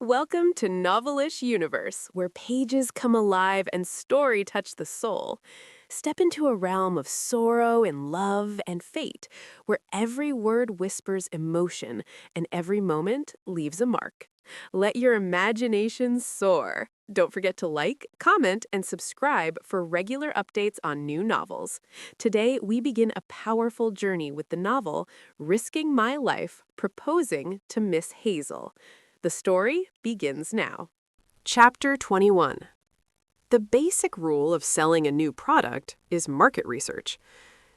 Welcome to Novelish Universe, where pages come alive and story touch the soul. Step into a realm of sorrow and love and fate, where every word whispers emotion and every moment leaves a mark. Let your imagination soar. Don't forget to like, comment, and subscribe for regular updates on new novels. Today, we begin a powerful journey with the novel Risking My Life, Proposing to Miss Hazel. The story begins now. Chapter 21. The basic rule of selling a new product is market research.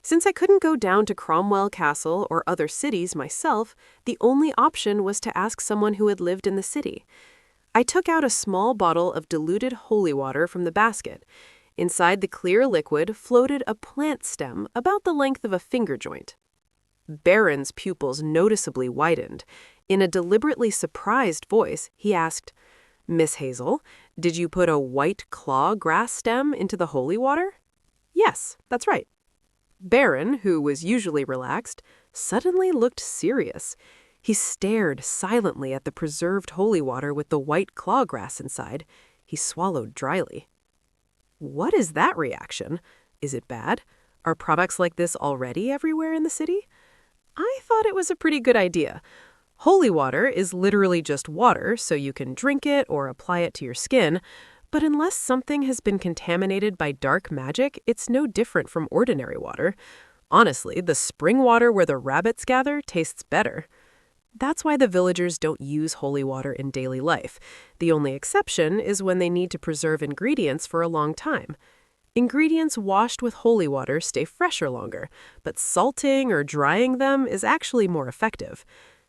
Since I couldn't go down to Cromwell Castle or other cities myself, the only option was to ask someone who had lived in the city. I took out a small bottle of diluted holy water from the basket. Inside the clear liquid floated a plant stem about the length of a finger joint. Baron's pupils noticeably widened. In a deliberately surprised voice, he asked, "Miss Hazel, did you put a white claw grass stem into the holy water?" "Yes, that's right." Baron, who was usually relaxed, suddenly looked serious. He stared silently at the preserved holy water with the white claw grass inside. He swallowed dryly. "What is that reaction? Is it bad? Are products like this already everywhere in the city?" "I thought it was a pretty good idea. Holy water is literally just water, so you can drink it or apply it to your skin, but unless something has been contaminated by dark magic, it's no different from ordinary water. Honestly, the spring water where the rabbits gather tastes better. That's why the villagers don't use holy water in daily life. The only exception is when they need to preserve ingredients for a long time. Ingredients washed with holy water stay fresher longer, but salting or drying them is actually more effective.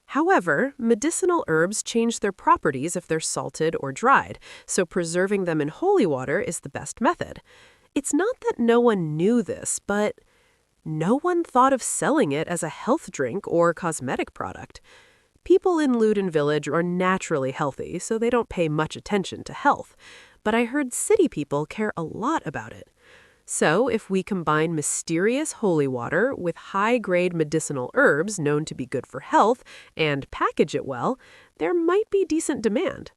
However, medicinal herbs change their properties if they're salted or dried, so preserving them in holy water is the best method. It's not that no one knew this, but no one thought of selling it as a health drink or cosmetic product. People in Luden village are naturally healthy, so they don't pay much attention to health. But I heard city people care a lot about it. So, if we combine mysterious holy water with high-grade medicinal herbs known to be good for health and package it well, there might be decent demand.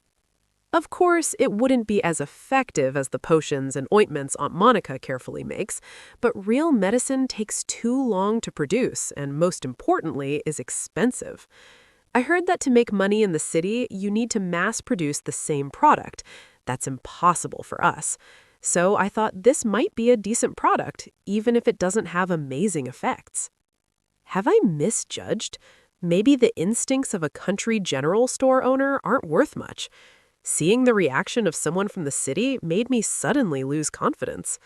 Of course, it wouldn't be as effective as the potions and ointments Aunt Monica carefully makes, but real medicine takes too long to produce and, most importantly, is expensive. I heard that to make money in the city, you need to mass-produce the same product. That's impossible for us. So I thought this might be a decent product, even if it doesn't have amazing effects. Have I misjudged? Maybe the instincts of a country general store owner aren't worth much. Seeing the reaction of someone from the city made me suddenly lose confidence.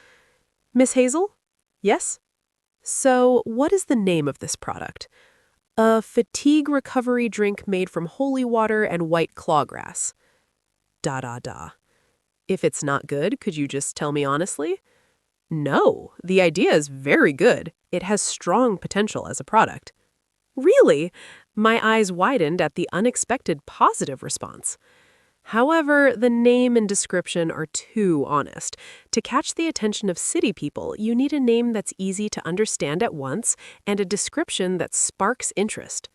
"Miss Hazel?" "Yes?" "So, what is the name of this product?" "A fatigue recovery drink made from holy water and white clawgrass." Da da da. "If it's not good, could you just tell me honestly?" "No, the idea is very good. It has strong potential as a product." "Really?" My eyes widened at the unexpected positive response. "However, the name and description are too honest. To catch the attention of city people, you need a name that's easy to understand at once and a description that sparks interest."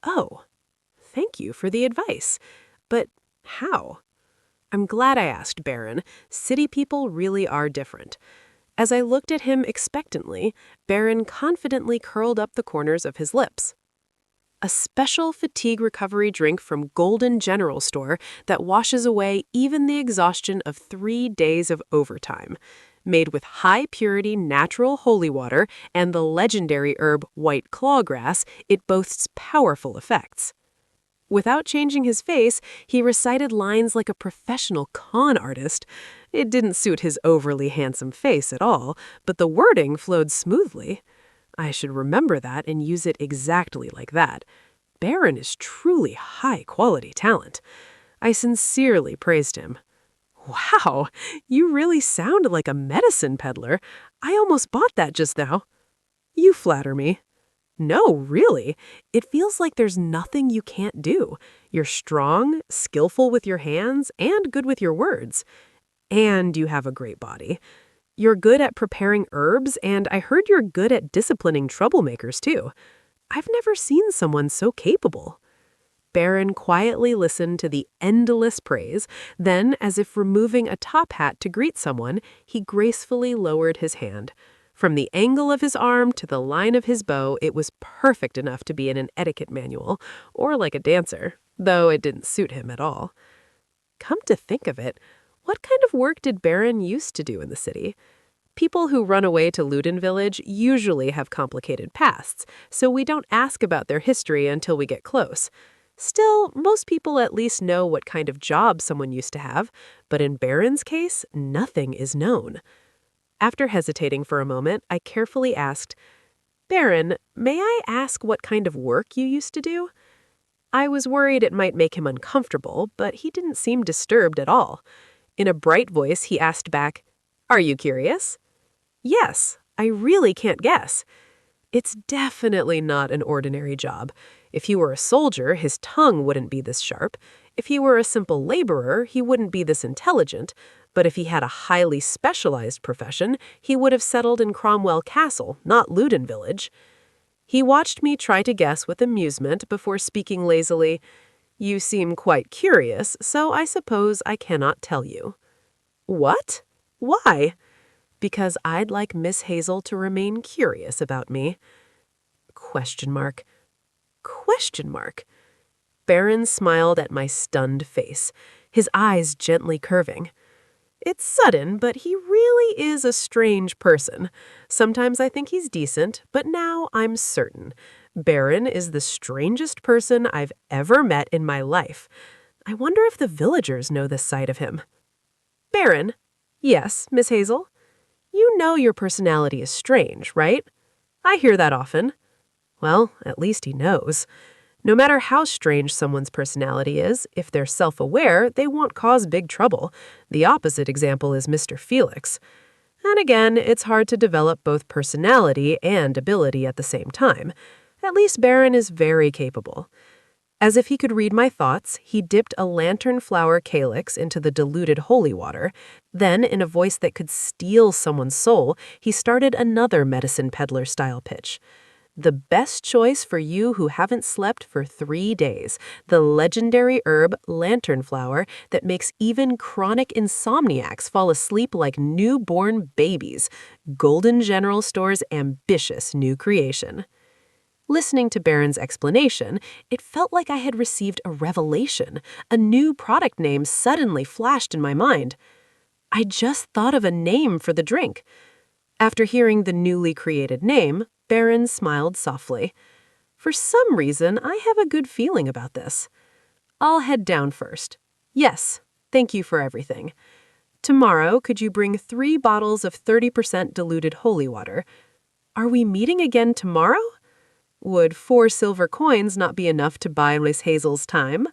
"Oh, thank you for the advice. But how?" "I'm glad I asked, Baron. City people really are different." As I looked at him expectantly, Baron confidently curled up the corners of his lips. "A special fatigue recovery drink from Golden General Store that washes away even the exhaustion of 3 days of overtime. Made with high-purity natural holy water and the legendary herb white clawgrass, it boasts powerful effects." Without changing his face, he recited lines like a professional con artist. It didn't suit his overly handsome face at all, but the wording flowed smoothly. I should remember that and use it exactly like that. Baron is truly high-quality talent. I sincerely praised him. "Wow, you really sound like a medicine peddler. I almost bought that just now." "You flatter me." "No, really. It feels like there's nothing you can't do. You're strong, skillful with your hands, and good with your words. And you have a great body. You're good at preparing herbs, and I heard you're good at disciplining troublemakers, too. I've never seen someone so capable." Baron quietly listened to the endless praise. Then, as if removing a top hat to greet someone, he gracefully lowered his hand. From the angle of his arm to the line of his bow, it was perfect enough to be in an etiquette manual, or like a dancer, though it didn't suit him at all. Come to think of it, what kind of work did Baron used to do in the city? People who run away to Luden village usually have complicated pasts, so we don't ask about their history until we get close. Still, most people at least know what kind of job someone used to have, but in Baron's case, nothing is known. After hesitating for a moment, I carefully asked, "Baron, may I ask what kind of work you used to do?" I was worried it might make him uncomfortable, but he didn't seem disturbed at all. In a bright voice, he asked back, "Are you curious?" "Yes, I really can't guess." It's definitely not an ordinary job. If he were a soldier, his tongue wouldn't be this sharp. If he were a simple laborer, he wouldn't be this intelligent. But if he had a highly specialized profession, he would have settled in Cromwell Castle, not Luden village. He watched me try to guess with amusement before speaking lazily. "You seem quite curious, so I suppose I cannot tell you." "What? Why?" "Because I'd like Miss Hazel to remain curious about me." Question mark. Question mark. Baron smiled at my stunned face, his eyes gently curving. "It's sudden, but he really is a strange person. Sometimes I think he's decent, but now I'm certain. Baron is the strangest person I've ever met in my life. I wonder if the villagers know this side of him." "Baron?" "Yes, Miss Hazel?" "You know your personality is strange, right?" "I hear that often." Well, at least he knows. No matter how strange someone's personality is, if they're self-aware, they won't cause big trouble. The opposite example is Mr. Felix. And again, it's hard to develop both personality and ability at the same time. At least Baron is very capable. As if he could read my thoughts, he dipped a lantern flower calyx into the diluted holy water. Then, in a voice that could steal someone's soul, he started another medicine peddler-style pitch. "The best choice for you who haven't slept for 3 days, the legendary herb lantern flower that makes even chronic insomniacs fall asleep like newborn babies. Golden General Store's ambitious new creation." Listening to Baron's explanation, it felt like I had received a revelation. A new product name suddenly flashed in my mind. I just thought of a name for the drink. After hearing the newly created name, Baron smiled softly. "For some reason, I have a good feeling about this. I'll head down first. Yes, thank you for everything. Tomorrow, could you bring 3 bottles of 30% diluted holy water? Are we meeting again tomorrow? Would 4 silver coins not be enough to buy Miss Hazel's time?"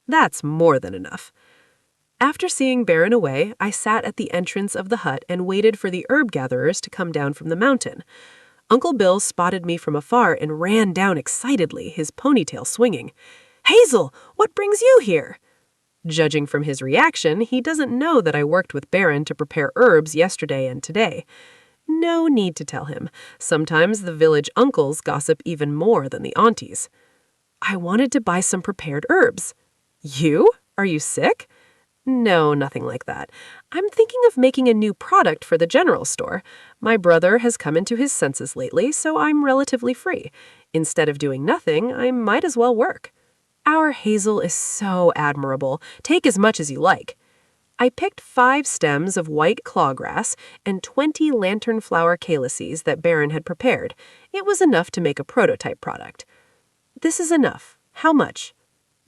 "That's more than enough." After seeing Baron away, I sat at the entrance of the hut and waited for the herb gatherers to come down from the mountain. Uncle Bill spotted me from afar and ran down excitedly, his ponytail swinging. "Hazel, what brings you here?" Judging from his reaction, he doesn't know that I worked with Baron to prepare herbs yesterday and today. No need to tell him. Sometimes the village uncles gossip even more than the aunties. "I wanted to buy some prepared herbs." "You? Are you sick?" "No, nothing like that. I'm thinking of making a new product for the general store. My brother has come into his senses lately, so I'm relatively free. Instead of doing nothing, I might as well work." "Our Hazel is so admirable. Take as much as you like." I picked 5 stems of white clawgrass and 20 lantern flower calyces that Baron had prepared. It was enough to make a prototype product. "This is enough. How much?"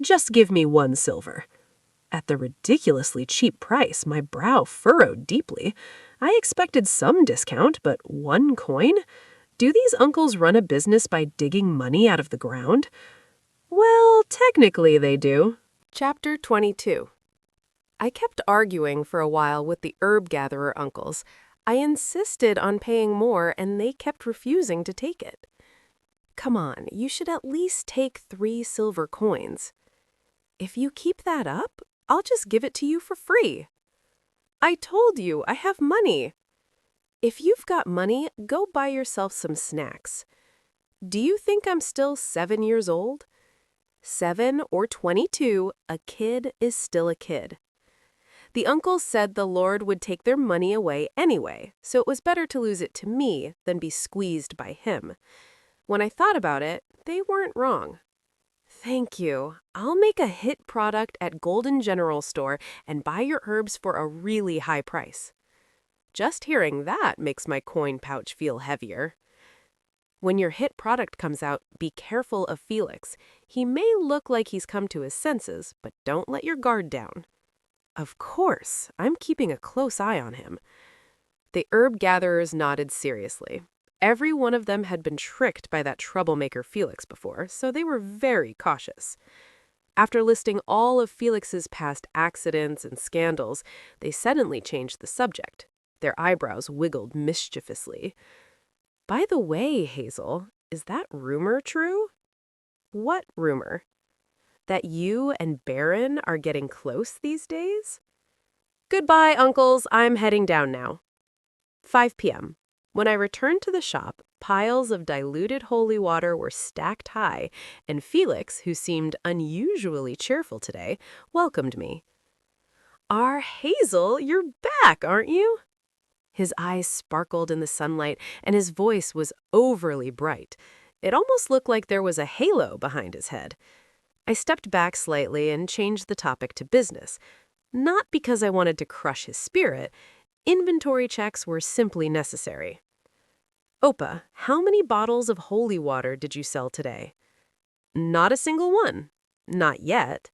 "Just give me 1 silver." At the ridiculously cheap price, my brow furrowed deeply. I expected some discount, but 1 coin? Do these uncles run a business by digging money out of the ground? Well, technically they do. Chapter 22. I kept arguing for a while with the herb gatherer uncles. I insisted on paying more, and they kept refusing to take it. "Come on, you should at least take 3 silver coins." "If you keep that up, I'll just give it to you for free." "I told you, I have money." "If you've got money, go buy yourself some snacks." "Do you think I'm still 7 years old?" 7 or 22, a kid is still a kid. The uncles said the Lord would take their money away anyway, so it was better to lose it to me than be squeezed by him. When I thought about it, they weren't wrong. Thank you. I'll make a hit product at Golden General Store and buy your herbs for a really high price. Just hearing that makes my coin pouch feel heavier. When your hit product comes out, be careful of Felix. He may look like he's come to his senses, but don't let your guard down. Of course, I'm keeping a close eye on him. The herb gatherers nodded seriously. Every one of them had been tricked by that troublemaker Felix before, so they were very cautious. After listing all of Felix's past accidents and scandals, they suddenly changed the subject. Their eyebrows wiggled mischievously. By the way, Hazel, is that rumor true? What rumor? That you and Baron are getting close these days? Goodbye, uncles. I'm heading down now. 5 p.m. When I returned to the shop, piles of diluted holy water were stacked high, and Felix, who seemed unusually cheerful today, welcomed me. Hazel, you're back, aren't you? His eyes sparkled in the sunlight, and his voice was overly bright. It almost looked like there was a halo behind his head. I stepped back slightly and changed the topic to business. Not because I wanted to crush his spirit. Inventory checks were simply necessary. Opa, how many bottles of holy water did you sell today? Not a single one. Not yet.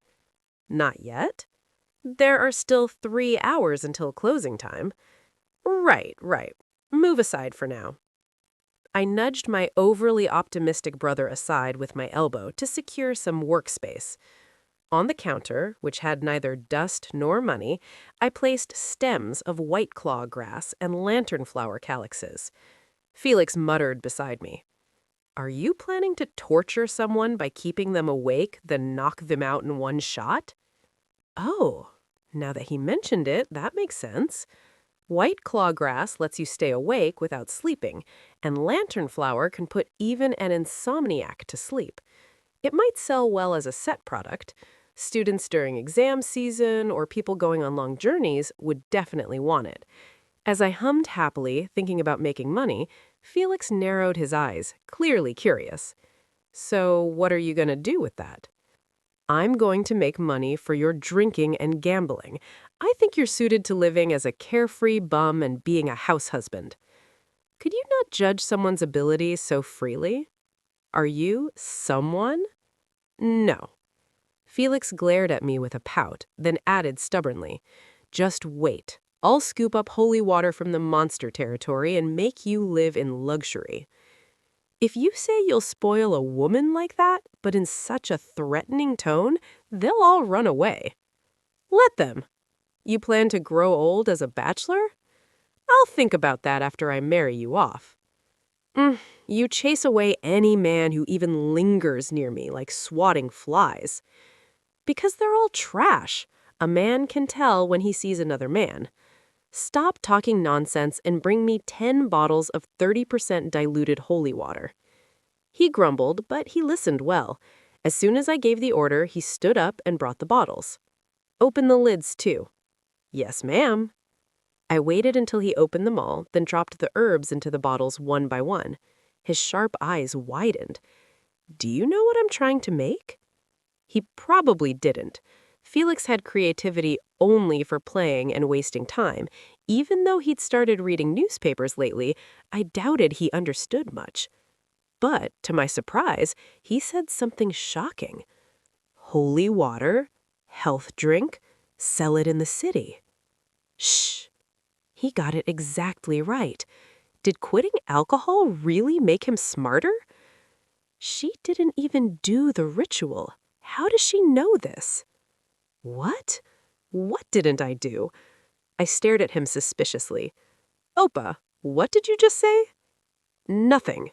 Not yet? There are still 3 hours until closing time. Right. Move aside for now. I nudged my overly optimistic brother aside with my elbow to secure some workspace. On the counter, which had neither dust nor money, I placed stems of white claw grass and lanternflower calyxes. Felix muttered beside me. Are you planning to torture someone by keeping them awake, then knock them out in one shot? Oh, now that he mentioned it, that makes sense. White claw grass lets you stay awake without sleeping, and lanternflower can put even an insomniac to sleep. It might sell well as a set product. Students during exam season or people going on long journeys would definitely want it. As I hummed happily, thinking about making money, Felix narrowed his eyes, clearly curious. So what are you going to do with that? I'm going to make money for your drinking and gambling. I think you're suited to living as a carefree bum and being a house husband. Could you not judge someone's abilities so freely? Are you someone? No. Felix glared at me with a pout, then added stubbornly, just wait. I'll scoop up holy water from the monster territory and make you live in luxury. If you say you'll spoil a woman like that, but in such a threatening tone, they'll all run away. Let them. You plan to grow old as a bachelor? I'll think about that after I marry you off. You chase away any man who even lingers near me like swatting flies. Because they're all trash. A man can tell when he sees another man. Stop talking nonsense and bring me 10 bottles of 30% diluted holy water. He grumbled, but he listened well. As soon as I gave the order, he stood up and brought the bottles. Open the lids, too. Yes, ma'am. I waited until he opened them all, then dropped the herbs into the bottles one by one. His sharp eyes widened. Do you know what I'm trying to make? He probably didn't. Felix had creativity only for playing and wasting time. Even though he'd started reading newspapers lately, I doubted he understood much. But, to my surprise, he said something shocking. Holy water, health drink, sell it in the city. Shh. He got it exactly right. Did quitting alcohol really make him smarter? She didn't even do the ritual. How does she know this? What? What didn't I do? I stared at him suspiciously. Opa, what did you just say? Nothing.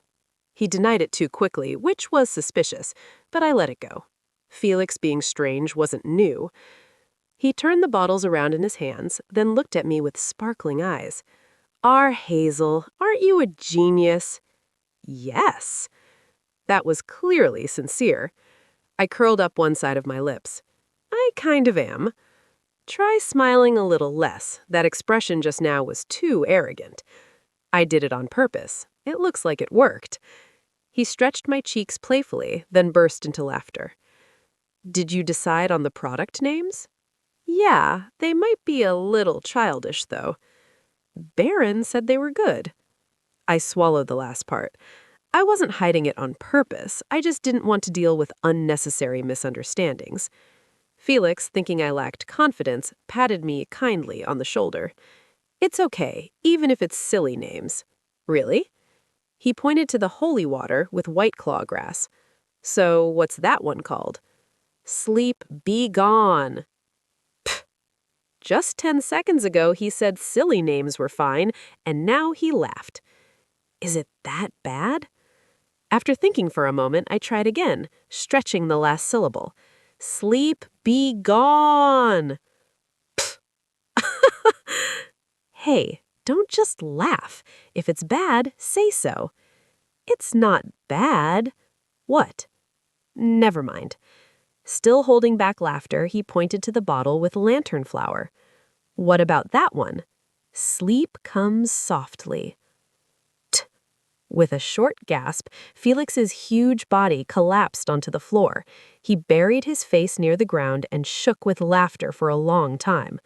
He denied it too quickly, which was suspicious, but I let it go. Felix being strange wasn't new. He turned the bottles around in his hands, then looked at me with sparkling eyes. Hazel, aren't you a genius? Yes. That was clearly sincere. I curled up one side of my lips. I kind of am. Try smiling a little less. That expression just now was too arrogant. I did it on purpose. It looks like it worked. He stretched my cheeks playfully, then burst into laughter. Did you decide on the product names? Yeah, they might be a little childish, though. Baron said they were good. I swallowed the last part. I wasn't hiding it on purpose. I just didn't want to deal with unnecessary misunderstandings. Felix, thinking I lacked confidence, patted me kindly on the shoulder. It's okay, even if it's silly names. Really? He pointed to the holy water with white claw grass. So what's that one called? Sleep, be gone. Pfft. Just 10 seconds ago he said silly names were fine, and now he laughed. Is it that bad? After thinking for a moment, I tried again, stretching the last syllable. Sleep, be gone. Pfft. Hey, don't just laugh. If it's bad, say so. It's not bad. What? Never mind. Still holding back laughter, he pointed to the bottle with lantern flower. What about that one? Sleep comes softly. T. With a short gasp, Felix's huge body collapsed onto the floor. He buried his face near the ground and shook with laughter for a long time.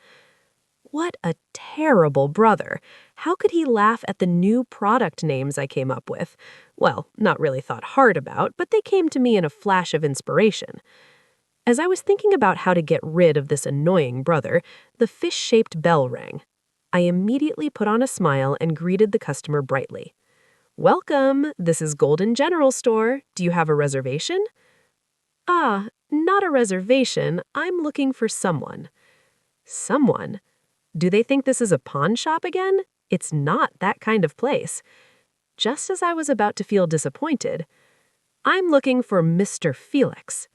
What a terrible brother. How could he laugh at the new product names I came up with? Well, not really thought hard about, but they came to me in a flash of inspiration. As I was thinking about how to get rid of this annoying brother, the fish-shaped bell rang. I immediately put on a smile and greeted the customer brightly. Welcome, this is Golden General Store. Do you have a reservation? Ah, not a reservation. I'm looking for someone. Someone? Do they think this is a pawn shop again? It's not that kind of place. Just as I was about to feel disappointed, I'm looking for Mr. Felix.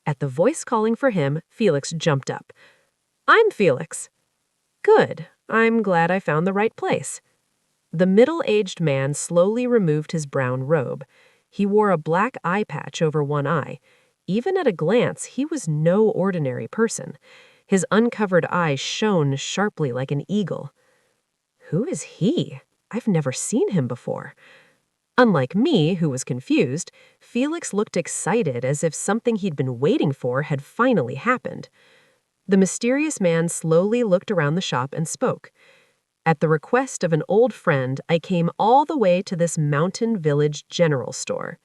At the voice calling for him, Felix jumped up. I'm Felix. Good. I'm glad I found the right place. The middle-aged man slowly removed his brown robe. He wore a black eye patch over one eye. Even at a glance, he was no ordinary person. His uncovered eyes shone sharply like an eagle. Who is he? I've never seen him before. Unlike me, who was confused, Felix looked excited as if something he'd been waiting for had finally happened. The mysterious man slowly looked around the shop and spoke. At the request of an old friend, I came all the way to this mountain village general store.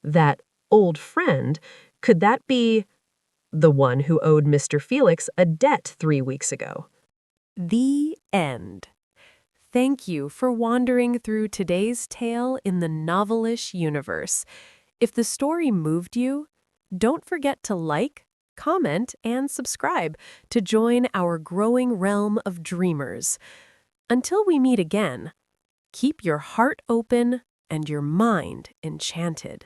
That old friend, could that be the one who owed Mr. Felix a debt 3 weeks ago? The end. Thank you for wandering through today's tale in the novelish universe. If the story moved you, don't forget to like, comment, and subscribe to join our growing realm of dreamers. Until we meet again, keep your heart open and your mind enchanted.